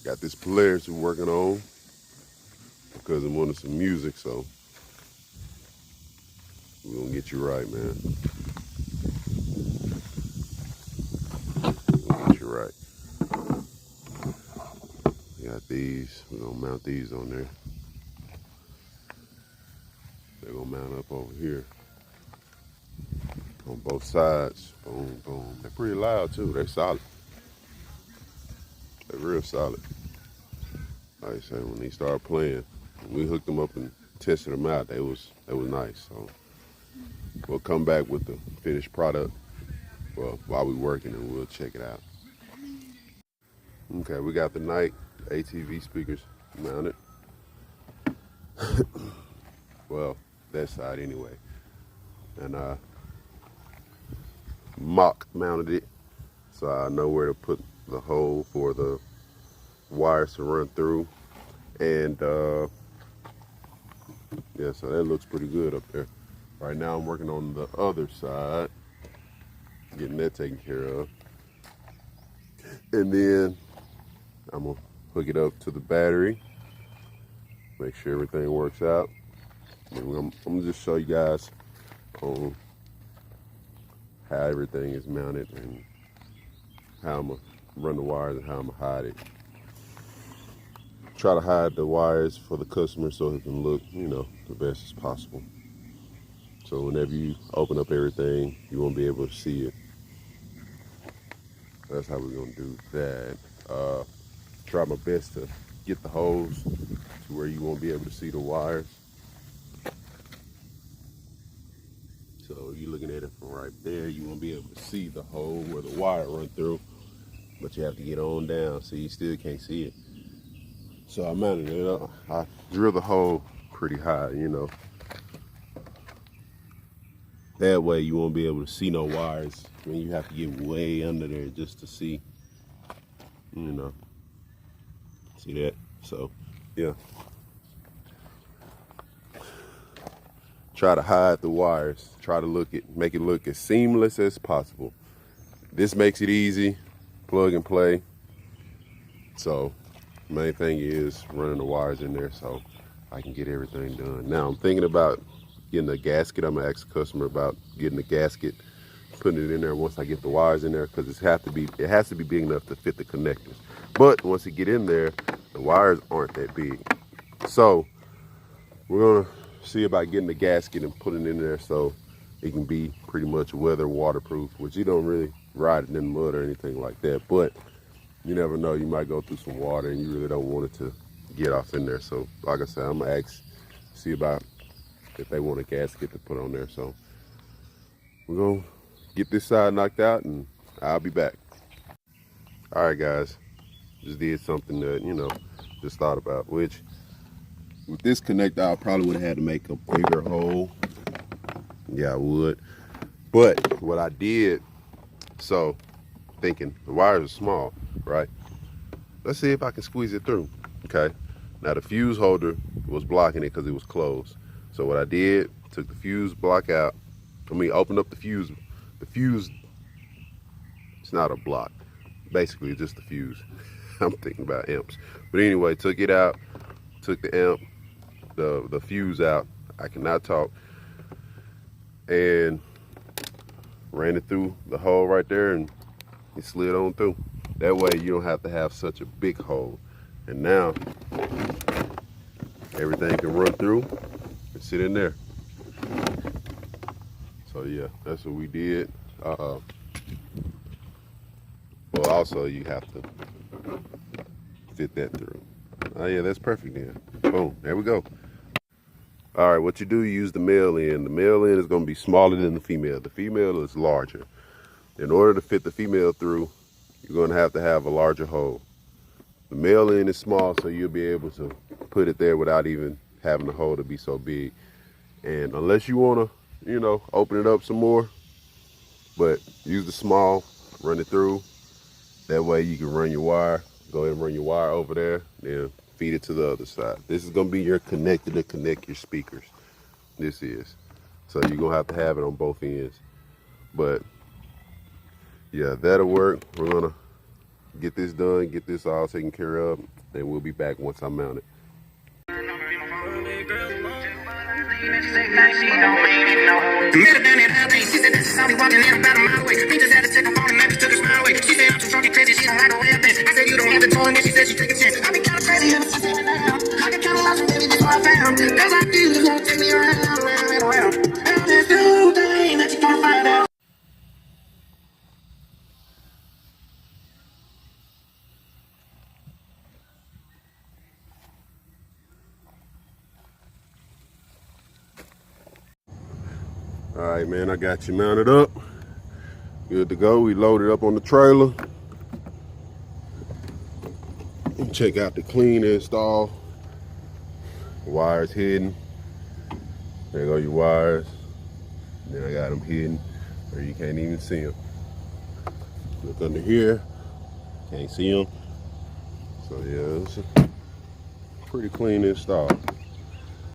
Got this Polaris we're working on because I'm wanting some music, so we're gonna get you right, man. We're gonna get you right. We got these, we're gonna mount these on there. They're gonna mount up over here on both sides. Boom, boom. They're pretty loud too, they're solid. They're real solid. Like I said, when they started playing, we hooked them up and tested them out. They was nice. So we'll come back with the finished product while we're working, and we'll check it out. Okay, we got the Knight ATV speakers mounted. Well, that side anyway. And mock mounted it, so I know where to put the hole for the wires to run through. And yeah, so that looks pretty good up there. Right now I'm working on the other side, getting that taken care of. And then I'm gonna hook it up to the battery, make sure everything works out. And I'm gonna just show you guys on how everything is mounted and how I'm gonna run the wires and how I'm gonna hide it. Try to hide the wires for the customer so it can look, the best as possible. So whenever you open up everything, you won't be able to see it. That's how we're gonna do that. Try my best to get the holes to where you won't be able to see the wires. So you're looking at it from right there, you won't be able to see the hole where the wire run through, but you have to get on down so you still can't see it. So I mounted it up. I drilled the hole pretty high, That way you won't be able to see no wires when you have to get way under there just to see, See that? So, yeah. Try to hide the wires. Try to make it look as seamless as possible. This makes it easy, plug and play. So, main thing is running the wires in there so I can get everything done. Now I'm thinking about getting a gasket. I'm gonna ask the customer about getting a gasket, putting it in there once I get the wires in there, because it has to be big enough to fit the connectors. But once you get in there, the wires aren't that big. So we're gonna see about getting the gasket and putting it in there so it can be pretty much weather waterproof, which you don't really ride it in the mud or anything like that. But you never know, you might go through some water and you really don't want it to get off in there. So like I said, I'm gonna see about if they want a gasket to put on there. So we're gonna get this side knocked out and I'll be back. All right, guys, just did something that, just thought about, which with this connector, I probably would have had to make a bigger hole. Yeah, I would. But what I did, so thinking the wires are small, right? Let's see if I can squeeze it through. Okay. Now the fuse holder was blocking it because it was closed. So what I did, took the fuse block out. Opened up the fuse. The fuse, it's not a block. Basically, it's just the fuse. I'm thinking about amps. But anyway, took it out, took the amp, the fuse out. I cannot talk. And ran it through the hole right there and it slid on through. That way you don't have to have such a big hole. And now everything can run through and sit in there. So yeah, that's what we did. Well, also you have to fit that through. Oh yeah, that's perfect then. Boom, there we go. All right, what you do, you use the male end. The male end is gonna be smaller than the female. The female is larger. In order to fit the female through, you're gonna have to have a larger hole. The male end is small, so you'll be able to put it there without even having the hole to be so big. And unless you wanna, open it up some more, but use the small, run it through. That way you can run your wire, go ahead and run your wire over there, then feed it to the other side. This is gonna be your connector to connect your speakers. This is. So you're gonna have to have it on both ends. But yeah, that'll work. We're gonna get this done, get this all taken care of, and we'll be back once I mount it. All right, man, I got you mounted up. Good to go. We loaded up on the trailer. And check out the clean install. Wires hidden. There go your wires. Then I got them hidden where you can't even see them. Look under here. Can't see them. So yeah, it's a pretty clean install.